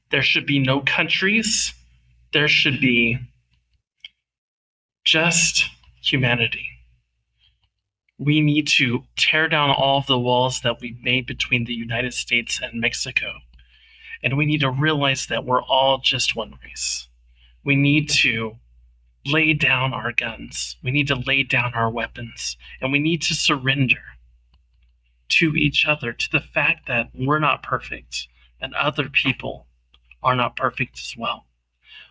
There should be no countries. There should be just humanity. We need to tear down all of the walls that we've made between the United States and Mexico. And we need to realize that we're all just one race. We need to lay down our guns. We need to lay down our weapons. And we need to surrender to each other, to the fact that we're not perfect and other people are not perfect as well.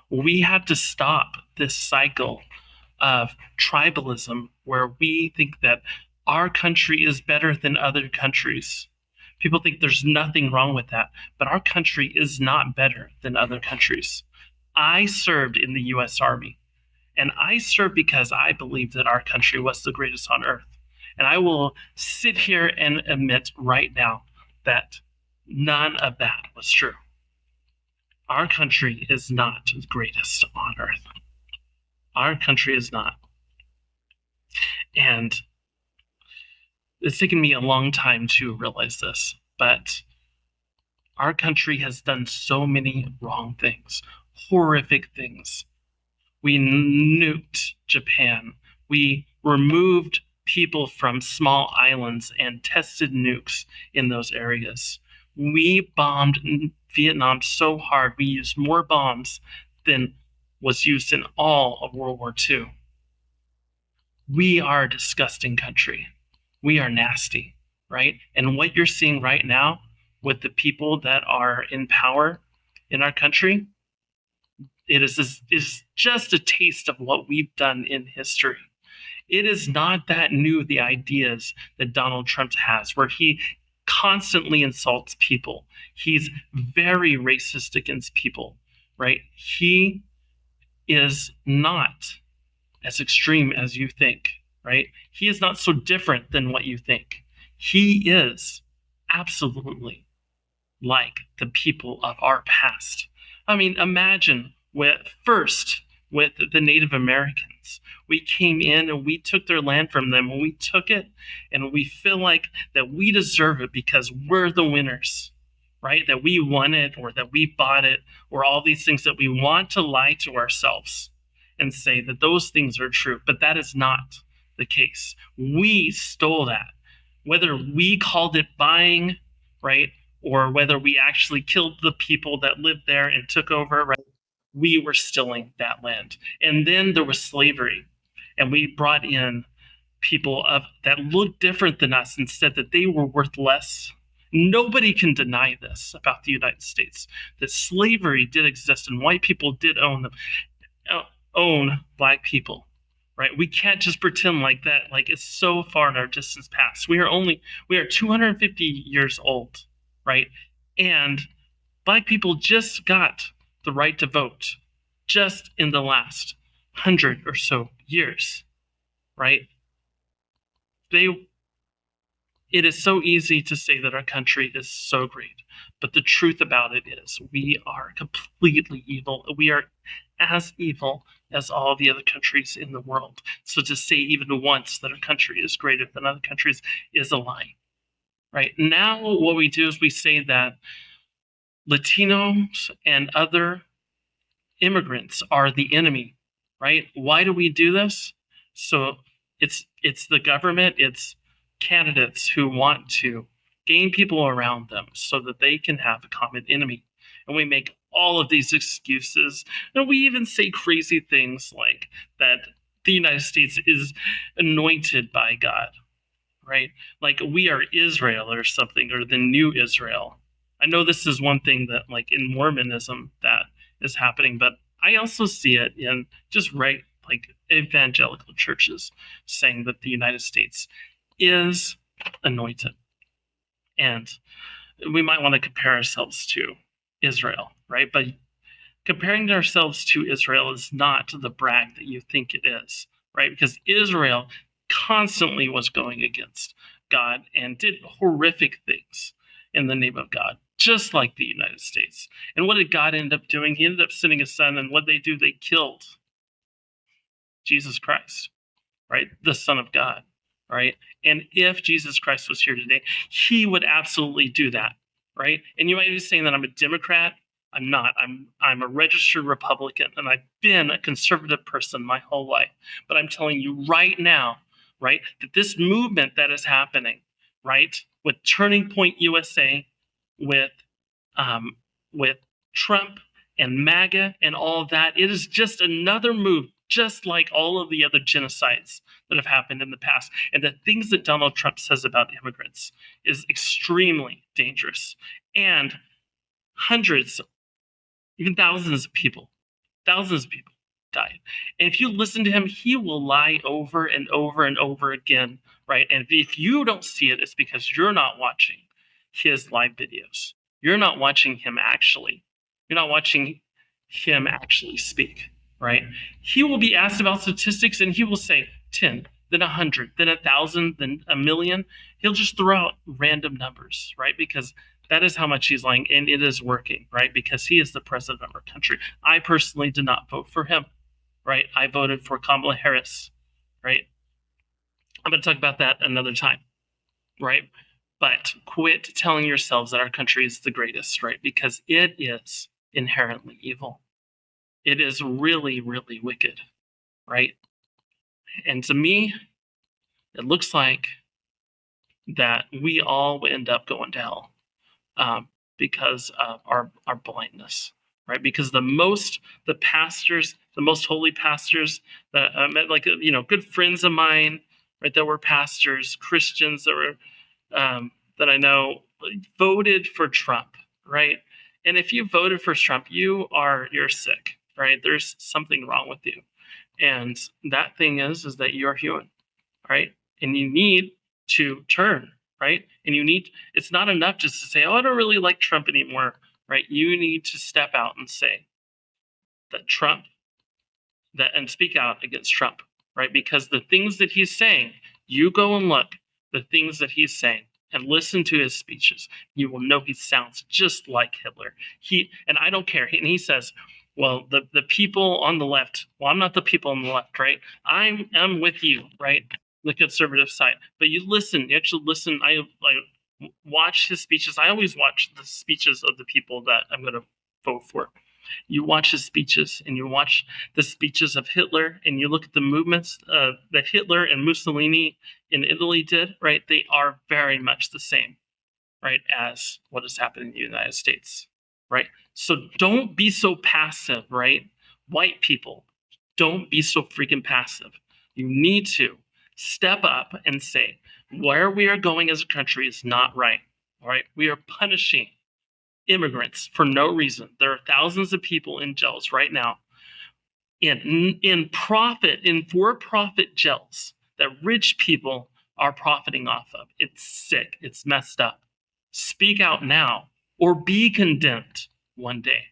We have to stop this cycle of tribalism where we think that our country is better than other countries. People think there's nothing wrong with that, but our country is not better than other countries. I served in the US Army, and I served because I believed that our country was the greatest on earth. And I will sit here and admit right now that none of that was true. Our country is not the greatest on earth. Our country is not. And it's taken me a long time to realize this, but our country has done so many wrong things, horrific things. We nuked Japan. We removed people from small islands and tested nukes in those areas. We bombed Vietnam so hard, we used more bombs than was used in all of World War II. We are a disgusting country. We are nasty, right? And what you're seeing right now with the people that are in power in our country, it is just a taste of what we've done in history. It is not that new, the ideas that Donald Trump has, where he constantly insults people. He's very racist against people, right? He is not as extreme as you think, right? He is not so different than what you think. He is absolutely like the people of our past. I mean, imagine with the Native Americans. We came in and we took their land from them, and we took it and we feel like that we deserve it because we're the winners, right? That we won it or that we bought it or all these things that we want to lie to ourselves and say that those things are true, but that is not the case. We stole that. Whether we called it buying, right, or whether we actually killed the people that lived there and took over, right, we were stealing that land. And then there was slavery, and we brought in people that looked different than us and said that they were worth less. Nobody can deny this about the United States, that slavery did exist and white people did own black people, right? We can't just pretend like that, like it's so far in our distance past. We are 250 years old, right? And black people just got the right to vote just in the last 100 or so years, right? It is so easy to say that our country is so great, but the truth about it is we are completely evil. We are as evil as all the other countries in the world. So to say even once that our country is greater than other countries is a lie, right? Now what we do is we say that Latinos and other immigrants are the enemy, right? Why do we do this? So it's the government, it's candidates who want to gain people around them so that they can have a common enemy. And we make all of these excuses. And we even say crazy things like that the United States is anointed by God, right? Like we are Israel or something, or the new Israel. I know this is one thing that, like in Mormonism, that is happening, but I also see it in just like evangelical churches saying that the United States is anointed. And we might want to compare ourselves to Israel, right? But comparing ourselves to Israel is not the brag that you think it is, right? Because Israel constantly was going against God and did horrific things in the name of God, just like the United States. And what did God end up doing? He ended up sending his son, and what they do, they killed Jesus Christ, right? The Son of God, right? And if Jesus Christ was here today, he would absolutely do that, right? And you might be saying that I'm a Democrat. I'm not. I'm a registered Republican, and I've been a conservative person my whole life. But I'm telling you right now, right, that this movement that is happening, right, with Turning Point USA, with um, with Trump and MAGA and all of that, it is just another move, just like all of the other genocides that have happened in the past. And the things that Donald Trump says about immigrants is extremely dangerous. And hundreds, even thousands of people died. And if you listen to him, he will lie over and over and over again, right? And if you don't see it, it's because you're not watching his live videos. You're not watching him actually. You're not watching him actually speak, right? He will be asked about statistics and he will say 10, then 100, then 1,000, then a million. He'll just throw out random numbers, right? Because that is how much he's lying, and it is working, right? Because he is the president of our country. I personally did not vote for him, right? I voted for Kamala Harris, right? I'm going to talk about that another time, right? But quit telling yourselves that our country is the greatest, right? Because it is inherently evil. It is really, really wicked, right? And to me, it looks like that we all end up going to hell, because of our blindness, right? Because the pastors, the most holy pastors that I met, like good friends of mine, right, that were pastors, Christians that were that I know voted for Trump, right? And if you voted for Trump, you're sick, right? There's something wrong with you, and that thing is that you're human, right? And you need to turn, right? And it's not enough just to say, oh, I don't really like Trump anymore, right? You need to step out and say that and speak out against Trump, right? Because the things that he's saying, you go and look, the things that he's saying, and listen to his speeches. You will know he sounds just like Hitler. And I don't care. And he says, well, the people on the left, well, I'm not the people on the left, right? I'm with you, right? The conservative side. But you actually listen. I watch his speeches. I always watch the speeches of the people that I'm going to vote for. You watch his speeches and you watch the speeches of Hitler and you look at the movements that Hitler and Mussolini in Italy did, right? They are very much the same, right, as what has happened in the United States, right? So don't be so passive, right? White people, don't be so freaking passive. You need to step up and say, where we are going as a country is not right, all right? We are punishing immigrants for no reason. There are thousands of people in jails right now in for-profit jails that rich people are profiting off of. It's sick. It's messed up. Speak out now or be condemned one day.